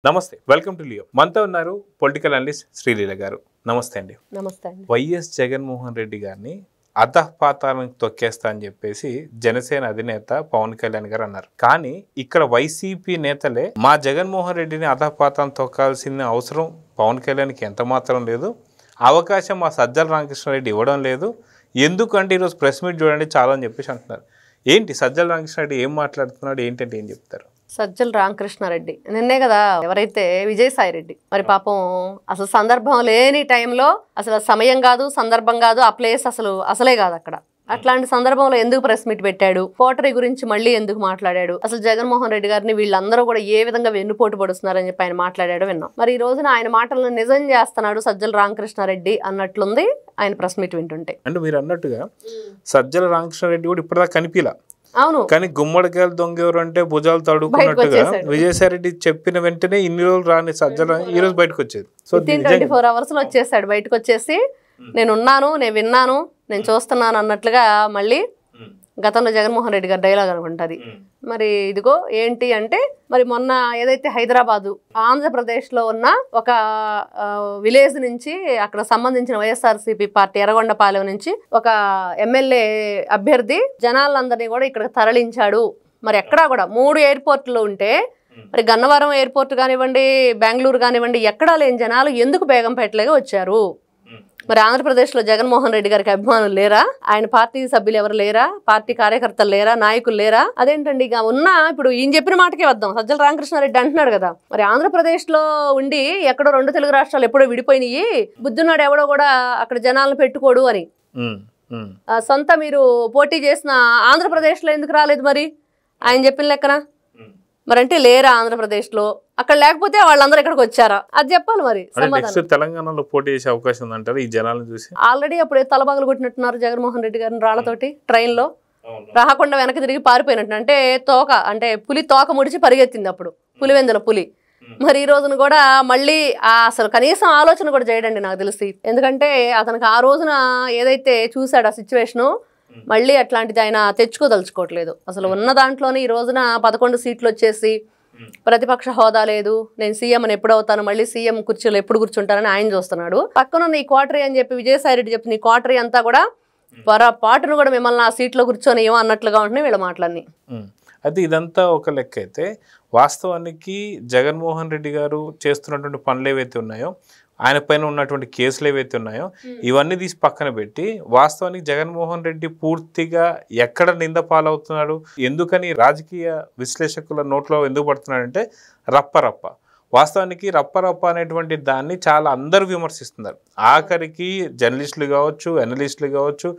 నమస్తే, welcome to Leo. మనతో ఉన్నారు పొలిటికల్ అనలిస్ట్ శ్రీలీల గారు. నమస్తే అండి. నమస్తే అండి. వైఎస్ జగన్మోహన్ రెడ్డి గారిని అధఃపాతాళానికి తొక్కేస్తా అని చెప్పేసి జనసేన అధినేత పవన్ కళ్యాణ్ గారు అన్నారు. కానీ ఇక్కడ వైసీపీ నేతలే మా జగన్మోహన్ రెడ్డిని అధఃపాతాళం తొక్కాల్సిన అవసరం పవన్ కళ్యాణ్కి ఎంత మాత్రం లేదు, అవకాశం మా సజ్జల రామకృష్ణారెడ్డి ఇవ్వడం లేదు. ఎందుకంటే ఈరోజు ప్రెస్ మీట్ చూడండి చాలా అని చెప్పేసి అంటున్నారు. ఏంటి సజ్జల రామకృష్ణారెడ్డి ఏం మాట్లాడుతున్నాడు, ఏంటంటే ఏం చెప్తారు? సజ్జల రామకృష్ణారెడ్డి నిన్నే కదా ఎవరైతే విజయసాయి రెడ్డి మరి పాపం అసలు సందర్భం లేని టైంలో అసలు సమయం కాదు, సందర్భం కాదు, ఆ ప్లేస్ అసలే కాదు అక్కడ. అట్లాంటి సందర్భంలో ఎందుకు ప్రెస్ మీట్ పెట్టాడు, పోటరీ గురించి మళ్ళీ ఎందుకు మాట్లాడాడు, అసలు జగన్మోహన్ రెడ్డి గారిని వీళ్ళందరూ కూడా ఏ విధంగా వెన్నుపోటు పడుస్తున్నారని చెప్పి ఆయన మాట్లాడాడు విన్నాం. మరి ఈ రోజున ఆయన మాటలను నిజం చేస్తున్నాడు సజ్జల రామకృష్ణారెడ్డి అన్నట్లుంది ఆయన ప్రెస్ మీట్ వింటుంటే. అంటే మీరు అన్నట్టుగా సజ్జల రామకృష్ణారెడ్డి కూడా ఇప్పటిదాకా కనిపిలా. అవును, కానీ గుమ్మడికాయలు దొంగ ఎవరు అంటే భుజాలు తడుకున్నట్టుగా విజయసాయి రెడ్డి చెప్పిన వెంటనే ఇన్ని రోజులు రాని సజ్జల ఈ రోజు బయటకు వచ్చేది. సో 24 hours లో వచ్చేసాడు, బయటకు వచ్చేసి నేను ఉన్నాను, నేను విన్నాను, నేను చూస్తున్నాను అన్నట్లుగా మళ్ళీ గతంలో జగన్మోహన్ రెడ్డి గారి డైలాగ్ అనుకుంటుంది. మరి ఇదిగో ఏంటి అంటే మరి మొన్న ఏదైతే హైదరాబాదు ఆంధ్రప్రదేశ్లో ఉన్న ఒక విలేజ్ నుంచి అక్కడ సంబంధించిన వైఎస్ఆర్సీపీ పార్టీ ఎర్రగొండపాలెం నుంచి ఒక ఎమ్మెల్యే అభ్యర్థి జనాలందరినీ కూడా ఇక్కడ తరలించాడు. మరి ఎక్కడా కూడా 3 ఎయిర్పోర్ట్లు ఉంటే మరి గన్నవరం ఎయిర్పోర్ట్ కానివ్వండి, బెంగళూరు కానివ్వండి, ఎక్కడా లేని జనాలు ఎందుకు బేగంపేటలోకి వచ్చారు? మరి ఆంధ్రప్రదేశ్లో జగన్మోహన్ రెడ్డి గారికి అభిమానులు లేరా? ఆయన పార్టీ సభ్యులు ఎవరు లేరా? పార్టీ కార్యకర్తలు లేరా? నాయకులు లేరా? అదేంటండి ఇక ఉన్న ఇప్పుడు ఈయన చెప్పిన మాటకే వద్దాం. సజ్జల రామకృష్ణారెడ్డి అంటున్నాడు కదా, మరి ఆంధ్రప్రదేశ్లో ఉండి ఎక్కడో 2 తెలుగు రాష్ట్రాలు ఎప్పుడో విడిపోయినాయి, బుద్ధున్నాడు ఎవడో కూడా అక్కడ జనాలను పెట్టుకోడు అని. సొంత మీరు పోటీ చేసిన ఆంధ్రప్రదేశ్లో ఎందుకు రాలేదు మరి ఆయన చెప్పిన లెక్కన? మరి అంటే లేరా ఆంధ్రప్రదేశ్లో? అక్కడ లేకపోతే వాళ్ళందరూ ఇక్కడికి వచ్చారా? అది చెప్పాలి. మరి తెలంగాణలో పోటీ చేసే అవకాశం ఉందంటారు ఈ జనాలను చూసి? ఆల్రెడీ అప్పుడు తలబగలు కొట్టినట్టున్నారు జగన్మోహన్ రెడ్డి గారిని రాళ్లతోటి ట్రైన్లో, రాకుండా వెనక్కి తిరిగి పారిపోయినట్టు. అంటే పులి తోక ముడిచి పరిగెత్తింది అప్పుడు, పులివెందుల పులి. మరి ఈ రోజున కూడా మళ్ళీ అసలు కనీసం ఆలోచన కూడా చేయడండి నాకు తెలిసి. ఎందుకంటే అతనికి ఆ రోజున ఏదైతే చూశాడు ఆ సిచ్యువేషను, మళ్ళీ అట్లాంటిది ఆయన తెచ్చుకోదలుచుకోవట్లేదు. అసలు ఉన్న దాంట్లోనే ఈ రోజున 11 సీట్లు వచ్చేసి ప్రతిపక్ష హోదా లేదు, నేను సీఎం అని ఎప్పుడు అవుతాను, మళ్ళీ సీఎం కుర్చీలో ఎప్పుడు కూర్చుంటానని ఆయన చూస్తున్నాడు. పక్కనున్న ఈ క్వార్టరీ అని చెప్పి విజయసాయి రెడ్డి చెప్పిన ఈ క్వార్టరీ అంతా కూడా పొరపాటును కూడా మిమ్మల్ని ఆ సీట్లో కూర్చొని ఏమో అన్నట్లుగా ఉంటున్నాయి వీళ్ళ మాటలన్నీ. అయితే ఇదంతా ఒక లెక్క అయితే, వాస్తవానికి జగన్మోహన్ రెడ్డి గారు చేస్తున్నటువంటి పనులు ఏవైతే ఉన్నాయో, ఆయన పైన ఉన్నటువంటి కేసులు ఏవైతే ఉన్నాయో, ఇవన్నీ తీసి పక్కన పెట్టి వాస్తవానికి జగన్మోహన్ రెడ్డి పూర్తిగా ఎక్కడ నింద పాలవుతున్నాడు, ఎందుకని రాజకీయ విశ్లేషకుల నోట్లో ఎందుకు పడుతున్నాడంటే రప్పరప్ప. వాస్తవానికి రప్పరప్ప అనేటువంటి దాన్ని చాలా అందరూ విమర్శిస్తున్నారు. ఆఖరికి జర్నలిస్టులు కావచ్చు, అనలిస్టులు కావచ్చు,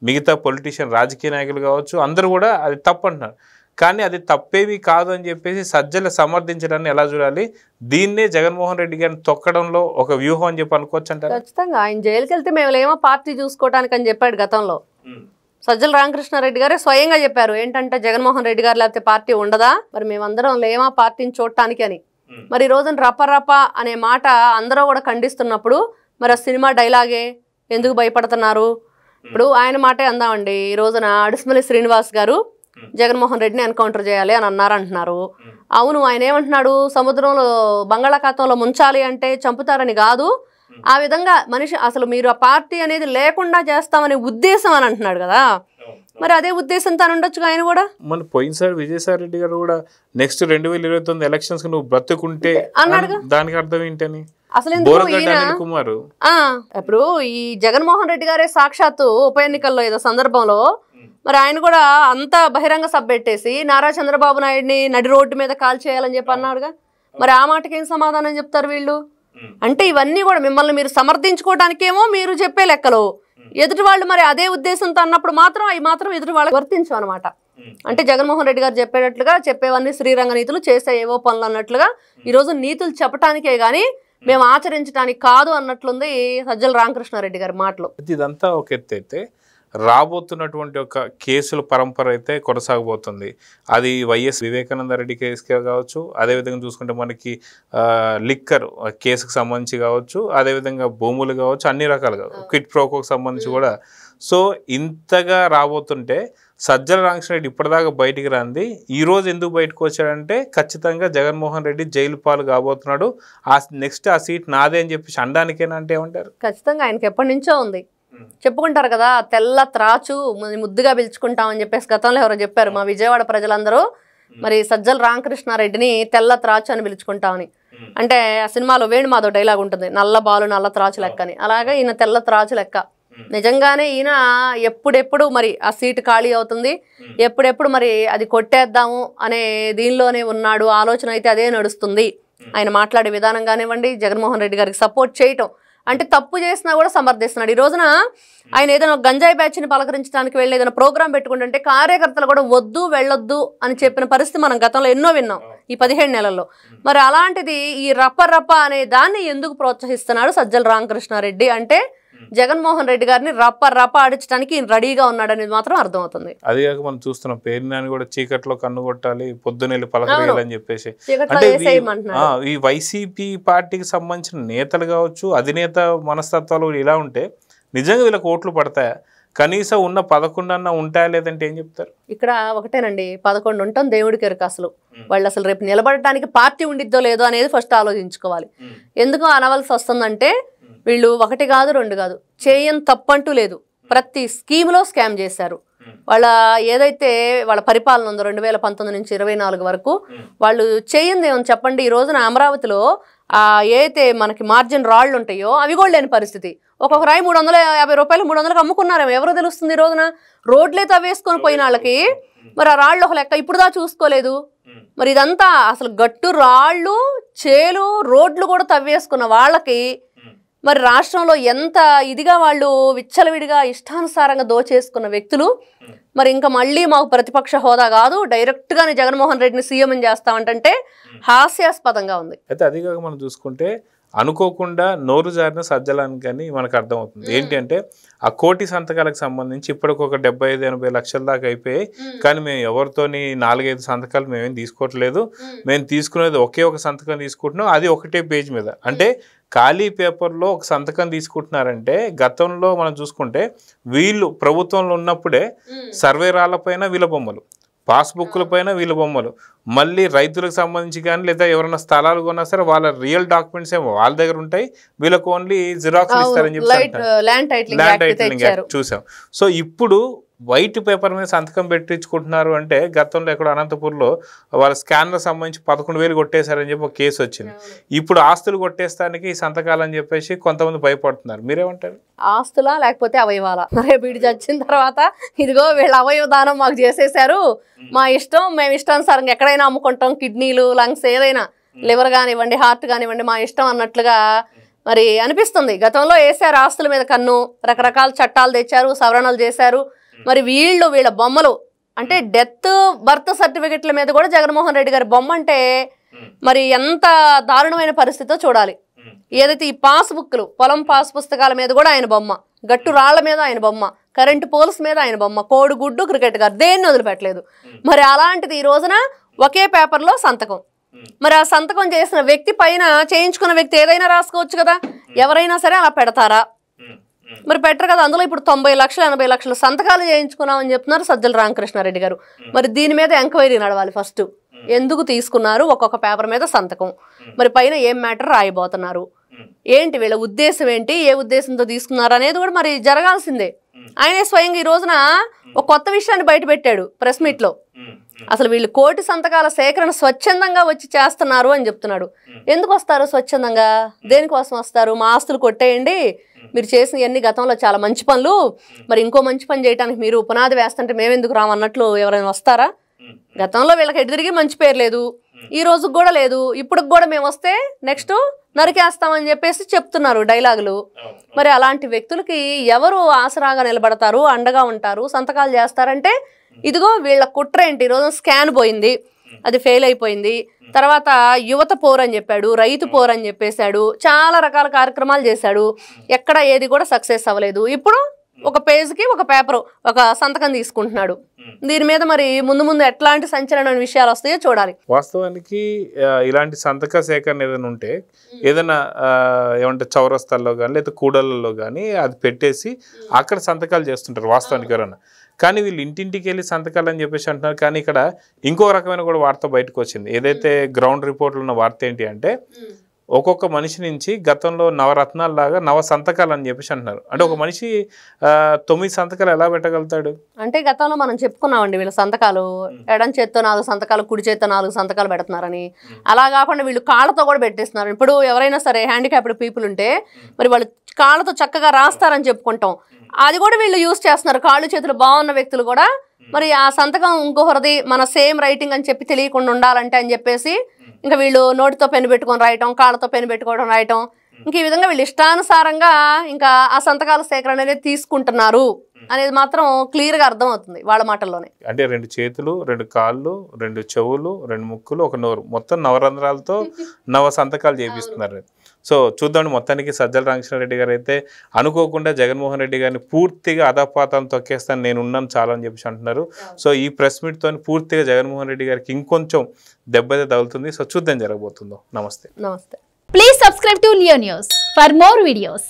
మిగతా పొలిటీషియన్ రాజకీయ నాయకులు కావచ్చు, అందరూ కూడా అది తప్పు అంటున్నారు. కానీ అది తప్పేవి కాదు అని చెప్పేసి సజ్జల సమర్థించడాన్ని ఎలా చూడాలి? దీన్నే జగన్మోహన్ రెడ్డి గారిని తొక్కడంలో ఒక వ్యూహం అని చెప్పి అనుకోవచ్చు అంటారు. ఖచ్చితంగా ఆయన జైలుకి వెళ్తే మేము ఏమో పార్టీ చూసుకోవడానికి అని చెప్పాడు గతంలో. సజ్జల రామకృష్ణారెడ్డి గారే స్వయంగా చెప్పారు ఏంటంటే జగన్మోహన్ రెడ్డి గారు లేకపోతే పార్టీ ఉండదా, మరి మేమందరం లేమా పార్టీని చూడటానికి అని. మరి ఈ రోజున రపరప అనే మాట అందరూ కూడా ఖండిస్తున్నప్పుడు మరి ఆ సినిమా డైలాగే ఎందుకు భయపడుతున్నారు? ఇప్పుడు ఆయన మాటే అందామండి. ఈ రోజున అడిస్మలి శ్రీనివాస్ గారు జగన్మోహన్ రెడ్డిని ఎన్కౌంటర్ చేయాలి అని అంటున్నారు. అవును, ఆయన ఏమంటున్నాడు, సముద్రంలో బంగాళాఖాతంలో ముంచాలి అంటే చంపుతారని కాదు, ఆ విధంగా మనిషి అసలు మీరు ఆ పార్టీ అనేది లేకుండా చేస్తామనే ఉద్దేశం అని అంటున్నాడు కదా. మరి అదే ఉద్దేశంతో ఉండొచ్చు ఆయన కూడా. మన పోయినసారి విజయసాయి రెడ్డి గారు కూడా నెక్స్ట్ 2029 ఎలక్షన్స్ నువ్వు బ్రతుకుంటే అన్నాడు. దానికి అర్థం ఏంటని అసలు ఇప్పుడు ఈ జగన్మోహన్ రెడ్డి గారే సాక్షాత్తు ఉప ఎన్నికల్లో ఏదో సందర్భంలో మరి ఆయన కూడా అంత బహిరంగ సభ పెట్టేసి నారా చంద్రబాబు నాయుడిని నడి రోడ్డు మీద కాల్ చేయాలని చెప్పి అన్నాడుగా. మరి ఆ మాటకి ఏం సమాధానం చెప్తారు వీళ్ళు? అంటే ఇవన్నీ కూడా మిమ్మల్ని మీరు సమర్థించుకోవడానికేమో మీరు చెప్పే లెక్కలు, ఎదుటి వాళ్ళు మరి అదే ఉద్దేశంతో అన్నప్పుడు మాత్రం అవి మాత్రం ఎదుటి వాళ్ళకి వర్తించవు అనమాట. అంటే జగన్మోహన్ రెడ్డి గారు చెప్పేటట్లుగా చెప్పేవన్నీ శ్రీరంగ నీతులు, చేసే ఏవో పనులు అన్నట్లుగా ఈరోజు నీతులు చెప్పడానికే గానీ మేము ఆచరించడానికి కాదు అన్నట్లుంది సజ్జల రామకృష్ణారెడ్డి గారి మాటలు. ఇదంతా ఒక ఎత్తు అయితే, రాబోతున్నటువంటి ఒక కేసుల పరంపర అయితే కొనసాగబోతుంది. అది వైఎస్ వివేకానంద రెడ్డి కేసుకే కావచ్చు, అదేవిధంగా చూసుకుంటే మనకి లిక్కర్ కేసుకు సంబంధించి కావచ్చు, అదేవిధంగా భూములు కావచ్చు, అన్ని రకాలుగా క్విట్ ప్రోకోకు సంబంధించి కూడా. సో ఇంతగా రాబోతుంటే సజ్జల రామకృష్ణారెడ్డి ఇప్పటిదాకా బయటికి రాంది ఈరోజు ఎందుకు బయటకు వచ్చాడంటే ఖచ్చితంగా జగన్మోహన్ రెడ్డి జైలు పాలు కాబోతున్నాడు, నెక్స్ట్ ఆ సీట్ నాదే అని చెప్పి అండానికేనా అంటే ఏమంటారు? ఖచ్చితంగా ఆయనకి ఎప్పటి నుంచో ఉంది, చెప్పుకుంటారు కదా తెల్ల త్రాచు ముద్దుగా పిలుచుకుంటామని చెప్పేసి గతంలో ఎవరో చెప్పారు మా విజయవాడ ప్రజలందరూ. మరి సజ్జల రామకృష్ణారెడ్డిని తెల్ల త్రాచు అని పిలుచుకుంటామని. అంటే ఆ సినిమాలో వేణుమాధవ్ డైలాగ్ ఉంటుంది, నల్ల బాలు నల్ల త్రాచు లెక్క అని. అలాగే ఈయన తెల్ల త్రాచు లెక్క. నిజంగానే ఈయన ఎప్పుడెప్పుడు మరి ఆ సీటు ఖాళీ అవుతుంది, ఎప్పుడెప్పుడు మరి అది కొట్టేద్దాము అనే దీనిలోనే ఉన్నాడు. ఆలోచన అయితే అదే నడుస్తుంది. ఆయన మాట్లాడే విధానం కానివ్వండి, జగన్మోహన్ రెడ్డి గారికి సపోర్ట్ చేయటం, అంటే తప్పు చేసినా కూడా సమర్థిస్తున్నాడు. ఈ రోజున ఆయన ఏదైనా గంజాయి బ్యాచ్ని పలకరించడానికి వెళ్ళి ఏదైనా ప్రోగ్రాం పెట్టుకుంటుంటే కార్యకర్తలు కూడా వద్దు వెళ్ళొద్దు అని చెప్పిన పరిస్థితి మనం గతంలో ఎన్నో విన్నాం ఈ 17 నెలల్లో. మరి అలాంటిది ఈ రప్ప అనే దాన్ని ఎందుకు ప్రోత్సహిస్తున్నాడు సజ్జల రామకృష్ణారెడ్డి అంటే జగన్మోహన్ రెడ్డి గారిని రప్ప ఆడించడానికి రెడీగా ఉన్నాడనేది మాత్రం అర్థమవుతుంది. అది కాక మనం చూస్తున్నాం పేరుని కూడా చీకట్లో కన్ను కొట్టాలి, పొద్దునెళ్ళి పలకరేయాలని చెప్పేసి. అంటే ఈ వైసీపీ పార్టీకి సంబంధించిన నేతలు కావచ్చు, అధినేత మనస్తత్వాలు ఇలా ఉంటే నిజంగా వీళ్ళకి ఓట్లు పడతాయా? కనీసం ఉన్న 11 అన్నా ఉంటాయా లేదంటే ఏం చెప్తారు? ఇక్కడ ఒకటేనండి, 11 ఉంటాం దేవుడికి ఎరుక. అసలు వాళ్ళు అసలు రేపు నిలబడటానికి పార్టీ ఉండిద్దో లేదో అనేది ఫస్ట్ ఆలోచించుకోవాలి. ఎందుకు అనవలసి వస్తుందంటే వీళ్ళు 1 కాదు 2 కాదు, చేయని తప్పంటూ లేదు. ప్రతి స్కీమ్లో స్కామ్ చేశారు. వాళ్ళ ఏదైతే వాళ్ళ పరిపాలన ఉందో 2019 నుంచి 24 వరకు వాళ్ళు చేయింది ఏమని చెప్పండి. ఈ రోజున అమరావతిలో ఏదైతే మనకి మార్జిన్ రాళ్ళు ఉంటాయో అవి కూడా లేని పరిస్థితి. ఒక్కొక్క రాయి 350 రూపాయలు 300కి అమ్ముకున్నారేమో ఎవరో తెలుస్తుంది. ఈ రోజున రోడ్లే తవ్వేసుకొని పోయిన వాళ్ళకి మరి ఆ రాళ్ళు ఒక లెక్క ఇప్పుడు దా చూసుకోలేదు. మరి ఇదంతా అసలు గట్టు రాళ్ళు చేలు రోడ్లు కూడా తవ్వేసుకున్న వాళ్ళకి మరి రాష్ట్రంలో ఎంత ఇదిగా వాళ్ళు విచ్చలవిడిగా ఇష్టానుసారంగా దోచేసుకున్న వ్యక్తులు మరి ఇంకా మళ్ళీ మాకు ప్రతిపక్ష హోదా కాదు డైరెక్ట్గానే జగన్మోహన్ రెడ్డిని సీఎం చేస్తామంటే హాస్యాస్పదంగా ఉంది. అయితే అదిగాక మనం చూసుకుంటే అనుకోకుండా నోరు జారిన సజ్జలానికి కానీ మనకు అర్థమవుతుంది. ఏంటి అంటే ఆ 1 కోటి సంతకాలకు సంబంధించి ఇప్పటికి ఒక 75-80 లక్షల దాకా అయిపోయాయి. కానీ మేము ఎవరితోని 4-5 సంతకాలు మేమేం తీసుకోవట్లేదు. మేము తీసుకునేది ఒకే ఒక సంతకం తీసుకుంటున్నాం, అది ఒకటే పేజ్ మీద. అంటే ఖాళీ పేపర్లో ఒక సంతకం తీసుకుంటున్నారంటే గతంలో మనం చూసుకుంటే వీళ్ళు ప్రభుత్వంలో ఉన్నప్పుడే సర్వేరాళ్ళపైన వీళ్ళ బొమ్మలు, పాస్బుక్ల పైన వీళ్ళ బొమ్మలు, మళ్ళీ రైతులకు సంబంధించి కానీ లేదా ఎవరైనా స్థలాలు కొన్నా సరే వాళ్ళ రియల్ డాక్యుమెంట్స్ ఏమో వాళ్ళ దగ్గర ఉంటాయి, వీళ్ళకు ఓన్లీ జిరాక్స్ ఇస్తారని చెప్పి ల్యాండ్ టైటిలింగ్ యాక్ట్ చూసాం. సో ఇప్పుడు వైట్ పేపర్ మీద సంతకం పెట్టించుకుంటున్నారు అంటే గతంలో ఎక్కడ అనంతపూర్లో వాళ్ళ స్కానర్ సంబంధించి 11,000 కొట్టేశారని చెప్పి ఒక కేసు వచ్చింది. ఇప్పుడు ఆస్తులు కొట్టేస్తానికి సంతకాలని చెప్పేసి కొంతమంది భయపడుతున్నారు. మీరేమంటారు? ఆస్తులా లేకపోతే అవయవాలా? రేపు వీడు చచ్చిన తర్వాత ఇదిగో వీళ్ళ అవయవ దానం మాకు చేసేసారు, మా ఇష్టం, మేము ఇష్టానుసారంగా ఎక్కడైనా అమ్ముకుంటాం, కిడ్నీలు లంగ్స్ ఏదైనా లివర్ కానివ్వండి హార్ట్ కానివ్వండి మా ఇష్టం అన్నట్లుగా మరి అనిపిస్తుంది. గతంలో వేసారు ఆస్తుల మీద కన్ను, రకరకాల చట్టాలు తెచ్చారు, సవరణలు చేశారు. మరి వీళ్ళ బొమ్మలు అంటే డెత్ బర్త్ సర్టిఫికెట్ల మీద కూడా జగన్మోహన్ రెడ్డి గారి బొమ్మ అంటే మరి ఎంత దారుణమైన పరిస్థితితో చూడాలి. ఏదైతే ఈ పాస్బుక్లు పొలం పాస్ పుస్తకాల మీద కూడా ఆయన బొమ్మ, గట్టు రాళ్ల మీద ఆయన బొమ్మ, కరెంటు పోల్స్ మీద ఆయన బొమ్మ, కోడిగుడ్డు క్రికెట్ గారు దేన్ని వదిలిపెట్టలేదు. మరి అలాంటిది ఈ రోజున ఒకే పేపర్లో సంతకం. మరి ఆ సంతకం చేసిన వ్యక్తి పైన చేయించుకున్న వ్యక్తి ఏదైనా రాసుకోవచ్చు కదా, ఎవరైనా సరే అలా పెడతారా? మరి పెట్టరు కదా. అందులో ఇప్పుడు 90 లక్షలు 80 లక్షలు సంతకాలు చేయించుకున్నామని చెప్తున్నారు సజ్జల రామకృష్ణారెడ్డి గారు. మరి దీని మీద ఎంక్వైరీ నడవాలి ఫస్ట్. ఎందుకు తీసుకున్నారు ఒక్కొక్క పేపర్ మీద సంతకం, మరి పైన ఏం మ్యాటర్ రాయబోతున్నారు, ఏంటి వీళ్ళ ఉద్దేశం ఏంటి, ఏ ఉద్దేశంతో తీసుకున్నారు అనేది కూడా మరి జరగాల్సిందే. ఆయనే స్వయంగా ఈ రోజున ఒక కొత్త విషయాన్ని బయట పెట్టాడు ప్రెస్ మీట్లో. అసలు వీళ్ళు 1 కోటి సంతకాల సేకరణ స్వచ్ఛందంగా వచ్చి చేస్తున్నారు అని చెప్తున్నాడు. ఎందుకు వస్తారు స్వచ్ఛందంగా? దేనికోసం వస్తారు? మా ఆస్తులు కొట్టేయండి, మీరు చేసిన ఎన్ని గతంలో చాలా మంచి పనులు, మరి ఇంకో మంచి పని చేయడానికి మీరు పునాది వేస్తుంటే మేమెందుకు రామన్నట్లు ఎవరైనా వస్తారా? గతంలో వీళ్ళకి ఎటు తిరిగి మంచి పేరు లేదు, ఈ రోజుకి కూడా లేదు. ఇప్పుడు కూడా మేము వస్తే నెక్స్ట్ నరికేస్తామని చెప్పేసి చెప్తున్నారు డైలాగులు. మరి అలాంటి వ్యక్తులకి ఎవరు ఆసరాగా నిలబడతారు, అండగా ఉంటారు, సంతకాలు చేస్తారంటే ఇదిగో వీళ్ళ కుట్ర ఏంటి? ఈరోజు స్కాన్ పోయింది, అది ఫెయిల్ అయిపోయింది. తర్వాత యువత పోర్ అని చెప్పాడు, రైతు పోర్ అని చెప్పేశాడు, చాలా రకాల కార్యక్రమాలు చేశాడు, ఎక్కడ ఏది కూడా సక్సెస్ అవ్వలేదు. ఇప్పుడు ఒక పేజ్కి ఒక పేపర్ ఒక సంతకం తీసుకుంటున్నాడు. దీని మీద మరి ముందు ముందు ఎట్లాంటి సంచలన విషయాలు వస్తాయో చూడాలి. వాస్తవానికి ఇలాంటి సంతక సేకరణ ఏదైనా ఉంటే ఏదైనా ఏమంటే చౌరస్తాల్లో కానీ లేదా కూడళ్లలో కానీ అది పెట్టేసి అక్కడ సంతకాలు చేస్తుంటారు వాస్తవానికి ఎవరన్నా. కానీ వీళ్ళు ఇంటింటికి వెళ్ళి సంతకాలు అని చెప్పేసి అంటున్నారు. కానీ ఇక్కడ ఇంకో రకమైన కూడా వార్త బయటకు వచ్చింది. ఏదైతే గ్రౌండ్ రిపోర్ట్లో ఉన్న వార్త ఏంటి అంటే ఒక్కొక్క మనిషి నుంచి గతంలో నవరత్నాల లాగా నవ సంతకాలు అని చెప్పేసి అంటున్నారు. అంటే ఒక మనిషి 9 సంతకాలు ఎలా పెట్టగలుగుతాడు అంటే గతంలో మనం చెప్పుకున్నామండి వీళ్ళ సంతకాలు ఎడం చేత్తో 4 సంతకాలు కుడి చేత్తో 4 సంతకాలు పెడుతున్నారని. అలా కాకుండా వీళ్ళు కాళ్ళతో కూడా పెట్టేస్తున్నారు. ఇప్పుడు ఎవరైనా సరే హ్యాండిక్యాప్డ్ పీపుల్ ఉంటే మరి వాళ్ళు కాళ్ళతో చక్కగా రాస్తారని చెప్పుకుంటాం. అది కూడా వీళ్ళు యూజ్ చేస్తున్నారు. కాళ్ళు చేతులు బాగున్న వ్యక్తులు కూడా మరి ఆ సంతకం ఇంకొకరిది మన సేమ్ రైటింగ్ అని చెప్పి తెలియకుండా ఉండాలంటే అని చెప్పేసి ఇంకా వీళ్ళు నోటితో పెన్ను పెట్టుకొని రాయటం, కాళ్ళతో పెన్ను పెట్టుకోవడం రాయటం, ఇంక ఈ విధంగా వీళ్ళు ఇష్టానుసారంగా ఇంకా ఆ సంతకాల సేకరణ అనేది తీసుకుంటున్నారు అనేది మాత్రం క్లియర్గా అర్థమవుతుంది వాళ్ళ మాటల్లోనే. అంటే 2 చేతులు 2 కాళ్ళు 2 చెవులు 2 ముక్కులు 1 నోరు మొత్తం నవరంధ్రాలతో నవ సంతకాలు చేపిస్తున్నారు. సో చూద్దాం. మొత్తానికి సజ్జల రామకృష్ణారెడ్డి గారు అయితే అనుకోకుండా జగన్మోహన్ రెడ్డి గారిని పూర్తిగా అధపాతాలను తొక్కేస్తాను, నేను ఉన్నాను చాలా అని చెప్పేసి అంటున్నారు. సో ఈ ప్రెస్ మీట్తో పూర్తిగా జగన్మోహన్ రెడ్డి గారికి ఇంకొంచెం దెబ్బతే తగులుతుంది. సో చూద్దాం జరగబోతుందో. నమస్తే. నమస్తే. Please subscribe to Leo News for more videos.